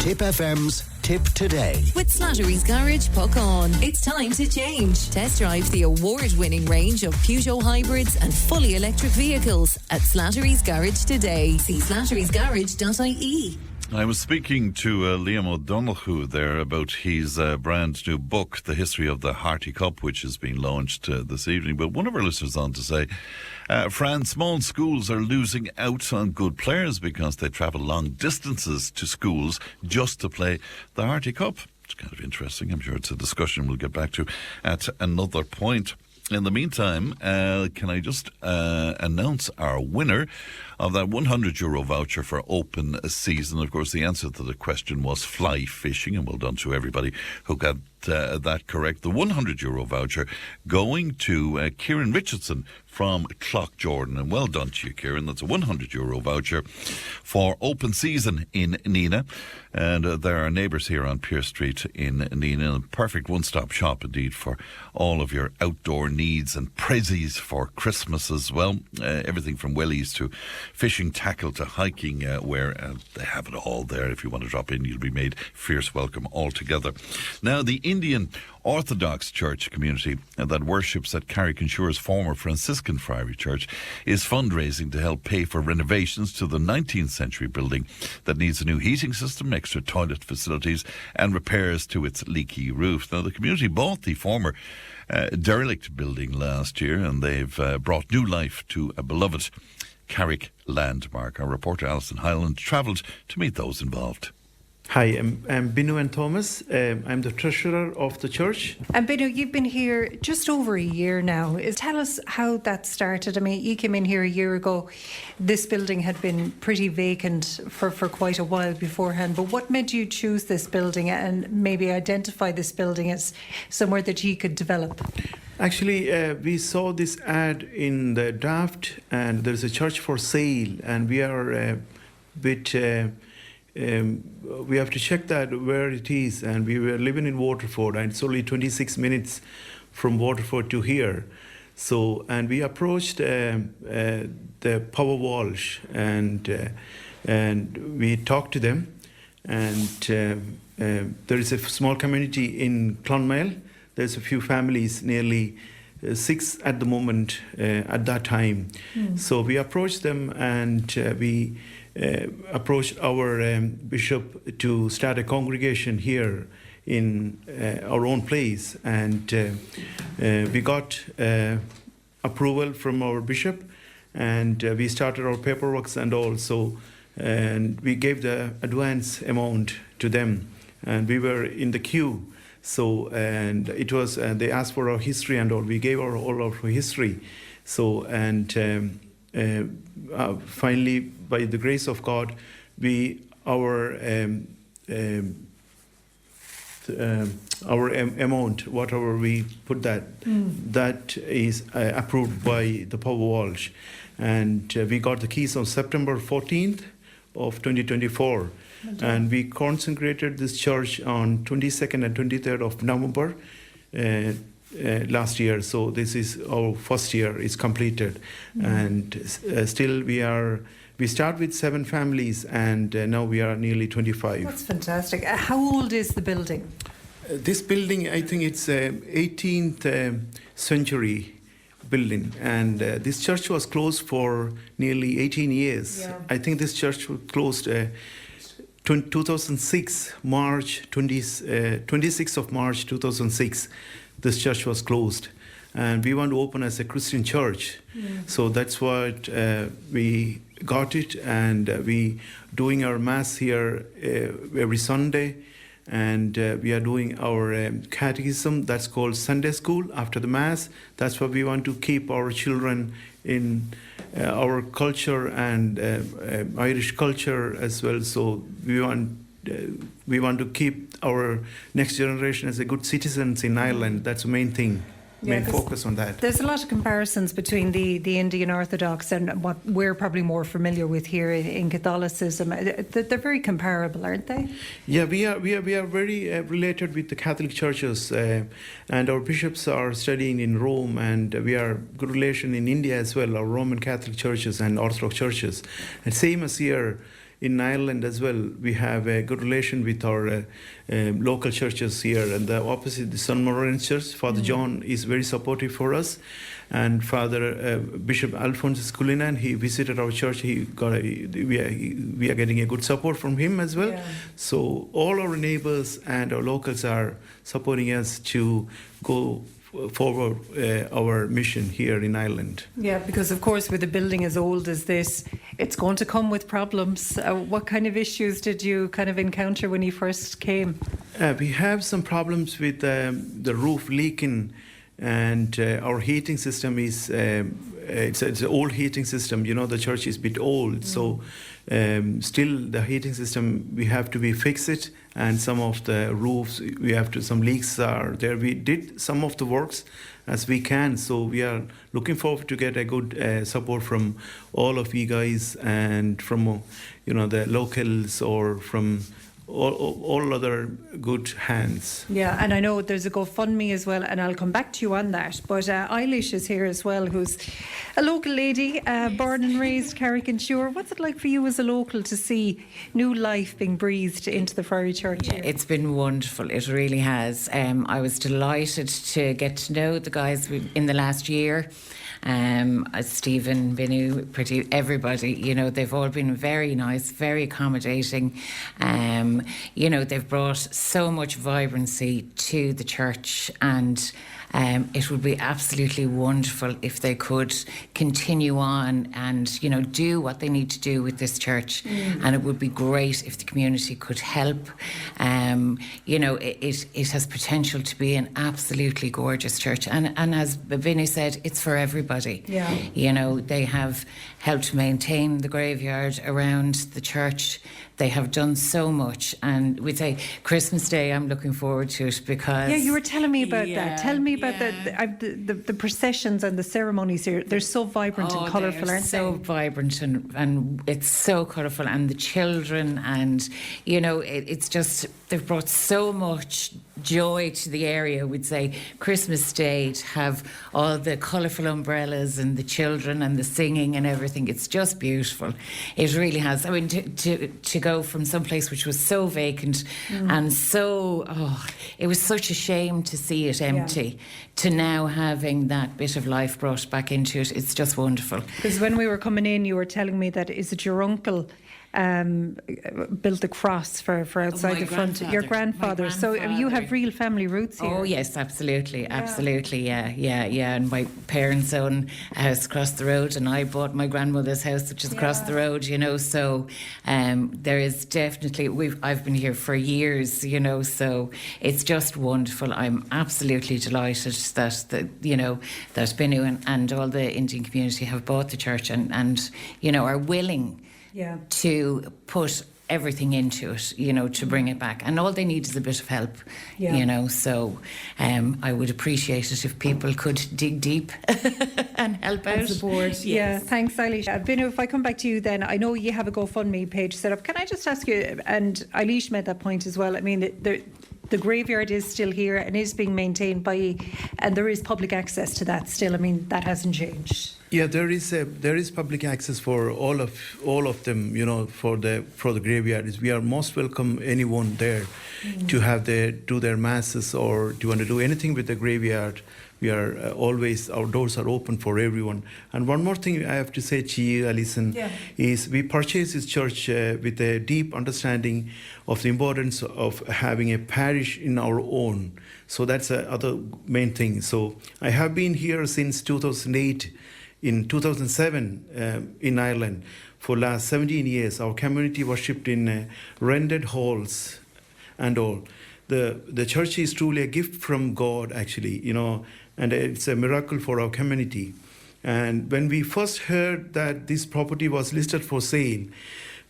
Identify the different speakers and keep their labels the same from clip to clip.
Speaker 1: Tip FM's Tip Today.
Speaker 2: With Slattery's Garage, puck on. It's time to change. Test drive the award-winning range of Peugeot hybrids and fully electric vehicles at Slattery's Garage today. See slatterysgarage.ie.
Speaker 3: I was speaking to Liam O'Donoghue there about his brand new book, The History of the Hearty Cup, which has been launched this evening. But one of our listeners on to say, Fran, small schools are losing out on good players because they travel long distances to schools just to play the Hearty Cup. It's kind of interesting. I'm sure it's a discussion we'll get back to at another point. In the meantime, can I just announce our winner of that €100 voucher for open season? Of course, the answer to the question was fly fishing, and well done to everybody who got that correct. The €100 voucher going to Kieran Richardson from Clough-Jordan, and well done to you, Kieran. That's a €100 voucher for open season in Nina, and there are neighbours here on Pearse Street in Nina. A perfect one-stop shop indeed for all of your outdoor needs and prezzies for Christmas as well. Everything from wellies to fishing tackle to hiking wear, they have it all there. If you want to drop in, you'll be made fierce welcome altogether. Now, the Indian Orthodox Church community that worships at Carrick-on-Suir's former Franciscan Friary Church is fundraising to help pay for renovations to the 19th century building that needs a new heating system, extra toilet facilities and repairs to its leaky roof. Now, the community bought the former derelict building last year, and they've brought new life to a beloved Carrick landmark. Our reporter Alison Hyland travelled to meet those involved.
Speaker 4: Hi, I'm Binu and Thomas. I'm the treasurer of the church.
Speaker 5: And Binu, you've been here just over a year now. Tell us how that started. I mean, you came in here a year ago. This building had been pretty vacant for quite a while beforehand. But what made you choose this building and maybe identify this building as somewhere that you could develop?
Speaker 4: Actually, we saw this ad in the draft, and there's a church for sale, and we are a bit... we have to check that where it is, and we were living in Waterford, and it's only 26 minutes from Waterford to here. So, and we approached the Power Walsh, and we talked to them, and there is a small community in Clonmel. There's a few families, nearly 6 at the moment at that time. So we approached them, and we approached our bishop to start a congregation here in our own place, and we got approval from our bishop, and we started our paperwork and all. So, and we gave the advance amount to them, and we were in the queue. So, and it was, they asked for our history and all. We gave all our history. So, and finally, by the grace of God, our amount, whatever we put that is approved by the Power Walsh, and we got the keys on September 14th of 2024, and we consecrated this church on 22nd and 23rd of November last year. So this is our first year is completed, and still we start with 7 families, and now we are nearly 25.
Speaker 5: That's fantastic. How old is the building?
Speaker 4: This building, I think it's 18th century building, and this church was closed for nearly 18 years. Yeah. I think this church was closed 2006, March 26th of March 2006. This church was closed, and we want to open as a Christian church. So that's what we got it, and we doing our mass here every Sunday, and we are doing our catechism. That's called Sunday school after the mass. That's what we want to keep our children in our culture and Irish culture as well. So we want to keep our next generation as a good citizens in Ireland. That's the main thing. Main focus on that.
Speaker 5: There's a lot of comparisons between the Indian Orthodox and what we're probably more familiar with here in Catholicism. They're very comparable, aren't they?
Speaker 4: Yeah, we are very related with the Catholic churches, and our bishops are studying in Rome, and we are good relation in India as well, our Roman Catholic churches and Orthodox churches. And same as here in Ireland as well, we have a good relation with our local churches here. And the opposite, the St. Maureen's Church, Father John is very supportive for us. And Father Bishop Alphonsus Cullinan, he visited our church. We are getting a good support from him as well.
Speaker 5: Yeah.
Speaker 4: So all our neighbors and our locals are supporting us to go forward our mission here in Ireland.
Speaker 5: Yeah, because of course with a building as old as this, it's going to come with problems. What kind of issues did you kind of encounter when you first came?
Speaker 4: We have some problems with the roof leaking, and our heating system is it's an old heating system. You know, the church is a bit old, so still the heating system, we have to fix it, and some of the roofs some leaks are there. We did some of the works as we can, so we are looking forward to get a good support from all of you guys, and from the locals, or from all other good hands.
Speaker 5: Yeah, and I know there's a GoFundMe as well, and I'll come back to you on that. But Eilish is here as well, who's a local lady, born and raised Carrick-on-Suir. What's it like for you as a local to see new life being breathed into the Friary Church here?
Speaker 6: It's been wonderful, it really has. I was delighted to get to know the guys in the last year. Stephen, Binu, pretty everybody, they've all been very nice, very accommodating. They've brought so much vibrancy to the church, and it would be absolutely wonderful if they could continue on and, do what they need to do with this church. And it would be great if the community could help. It has potential to be an absolutely gorgeous church. And as Vinny said, it's for everybody.
Speaker 5: Yeah.
Speaker 6: They have helped maintain the graveyard around the church. They have done so much, and we'd say Christmas Day, I'm looking forward to it, because...
Speaker 5: Yeah, you were telling me about that. Tell me about the processions and the ceremonies here. They're so vibrant and colourful, aren't they?
Speaker 6: So vibrant, and it's so colourful, and the children, and, it's just... They've brought so much joy to the area. We'd say Christmas Day, to have all the colourful umbrellas and the children and the singing and everything. It's just beautiful. It really has. I mean, to go from some place which was so vacant and so... it was such a shame to see it empty, to now having that bit of life brought back into it. It's just wonderful.
Speaker 5: Because when we were coming in, you were telling me that, is it your uncle built the cross for outside the front? Your grandfather. So you have real family roots here.
Speaker 6: Oh yes, absolutely, yeah. And my parents own a house across the road, and I bought my grandmother's house, which is across the road. So there is definitely. I've been here for years. So it's just wonderful. I'm absolutely delighted that that Binu and all the Indian community have bought the church and are willing.
Speaker 5: Yeah.
Speaker 6: To put everything into it, to bring it back. And all they need is a bit of help, So I would appreciate it if people could dig deep and help out.
Speaker 5: Support. Yes. Yeah, thanks, Eilish. Binu, if I come back to you then, I know you have a GoFundMe page set up. Can I just ask you, and Eilish made that point as well, I mean, the graveyard is still here and is being maintained and there is public access to that still. I mean, that hasn't changed.
Speaker 4: Yeah, there is public access for all of them. For the graveyard. We are most welcome anyone there to do their masses, or do you want to do anything with the graveyard. We are our doors are open for everyone. And one more thing I have to say to you, Alison, is we purchased this church with a deep understanding of the importance of having a parish in our own. So that's the other main thing. So I have been here since 2008. In 2007, in Ireland, for last 17 years, our community worshipped in rented halls and all. The church is truly a gift from God, actually, and it's a miracle for our community. And when we first heard that this property was listed for sale,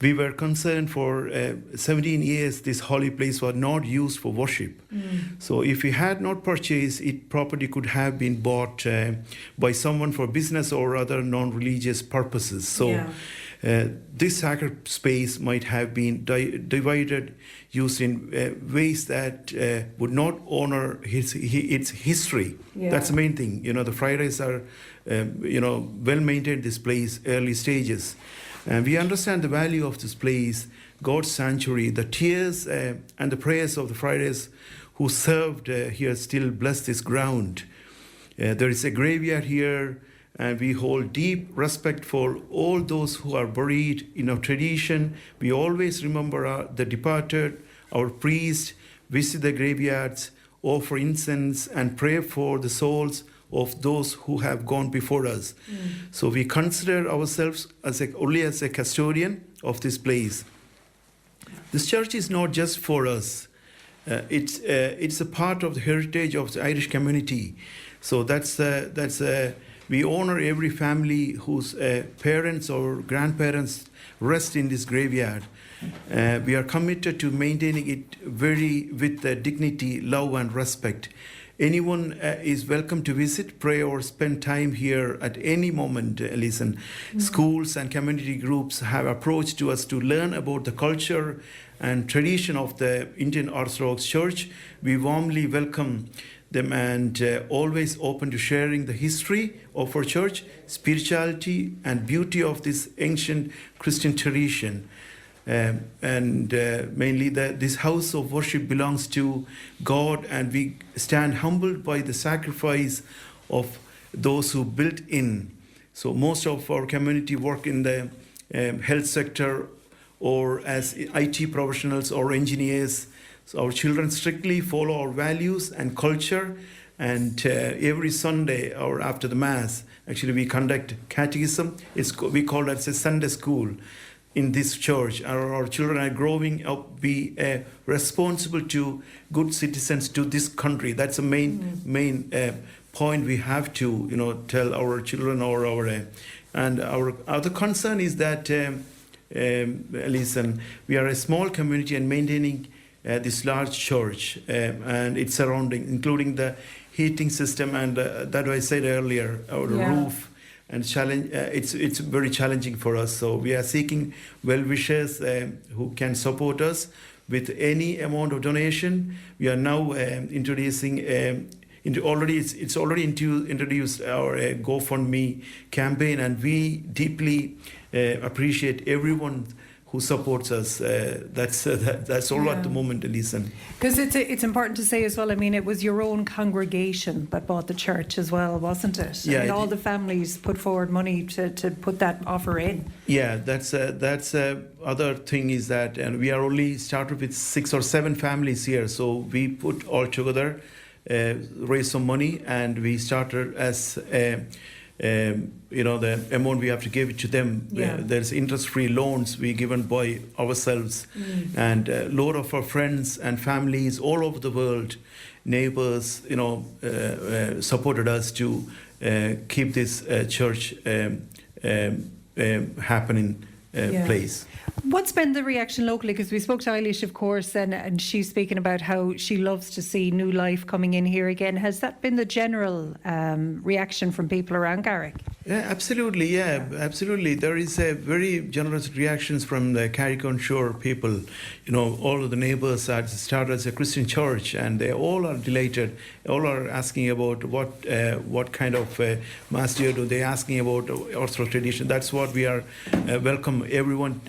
Speaker 4: we were concerned. For 17 years, this holy place was not used for worship. So if we had not purchased it, property could have been bought by someone for business or other non-religious purposes. So this sacred space might have been divided, used in ways that would not honor its history. That's the main thing. The friaries are, well maintained this place, early stages. And we understand the value of this place, God's sanctuary. The tears and the prayers of the friars who served here still bless this ground. There is a graveyard here, and we hold deep respect for all those who are buried in our tradition. We always remember the departed, our priests, visit the graveyards, offer incense, and pray for the souls of those who have gone before us. So we consider ourselves only as a custodian of this place. This church is not just for us. It's a part of the heritage of the Irish community. So we honor every family whose parents or grandparents rest in this graveyard. We are committed to maintaining it with dignity, love, and respect. Anyone is welcome to visit, pray, or spend time here at any moment. Listen, schools and community groups have approached to us to learn about the culture and tradition of the Indian Orthodox Church. We warmly welcome them and always open to sharing the history of our church, spirituality, and beauty of this ancient Christian tradition. Mainly this house of worship belongs to God, and we stand humbled by the sacrifice of those who built in. So most of our community work in the health sector or as IT professionals or engineers. So our children strictly follow our values and culture, and every Sunday or after the Mass, actually we conduct catechism. We call it a Sunday school in this church. Our children are growing up, be responsible to good citizens to this country. That's the main point we have to tell our children or and our other concern is that listen, we are a small community and maintaining this large church and its surrounding, including the heating system and that I said earlier, our roof. And it's very challenging for us. So we are seeking well-wishers who can support us with any amount of donation. We are now introducing it's already introduced our GoFundMe campaign, and we deeply appreciate everyone who supports us. That's all at the moment, Alison.
Speaker 5: Because it's important to say as well, I mean, it was your own congregation that bought the church as well, wasn't it?
Speaker 4: Yeah.
Speaker 5: I mean, all the families put forward money to put that offer in.
Speaker 4: Yeah, that's other thing is that, and we are only started with 6 or 7 families here, so we put all together, raise some money, and we started as the amount we have to give it to them. There's interest-free loans we given by ourselves, and a lot of our friends and families all over the world, neighbors, supported us to keep this church happening place.
Speaker 5: What's been the reaction locally? Because we spoke to Eilish, of course, and she's speaking about how she loves to see new life coming in here again. Has that been the general reaction from people around Carrick?
Speaker 4: Yeah, absolutely. Yeah, absolutely. There is a very generous reactions from the Carrick-on-Suir people. All of the neighbors had started as a Christian church, and they all are delighted. All are asking about what kind of mass do you do. They're asking about Orthodox tradition. That's what we are welcome everyone,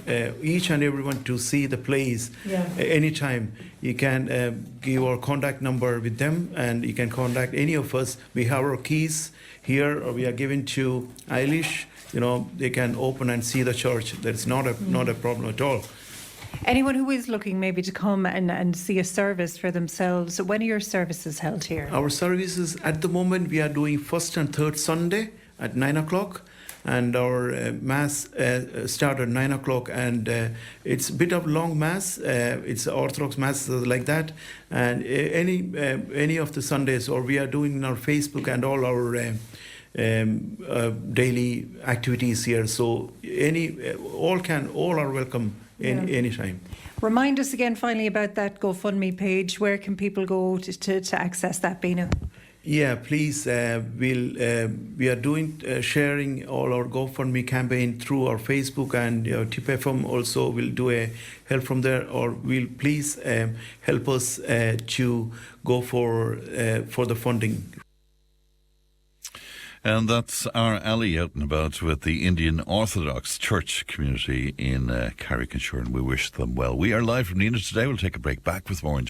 Speaker 4: each and everyone to see the place anytime. You can give our contact number with them, and you can contact any of us. We have our keys here, or we are given to Eilish. They can open and see the church. That's not a problem at all.
Speaker 5: Anyone who is looking maybe to come and see a service for themselves, when are your services held here?
Speaker 4: Our services at the moment, we are doing first and third Sunday at 9 o'clock. And our mass start at 9 o'clock, and it's a bit of long mass. It's Orthodox mass like that, and any of the Sundays, or we are doing in our Facebook and all our daily activities here. So all are welcome any time.
Speaker 5: Remind us again finally about that GoFundMe page. Where can people go to access that, Binu?
Speaker 4: Yeah, please. We are doing sharing all our GoFundMe campaign through our Facebook, and Tip FM also will do a help from there. Or will please help us to go for the funding.
Speaker 3: And that's our alley out and about with the Indian Orthodox Church community in Carrick-on-Suir, and we wish them well. We are live from Nina today. We'll take a break. Back with more.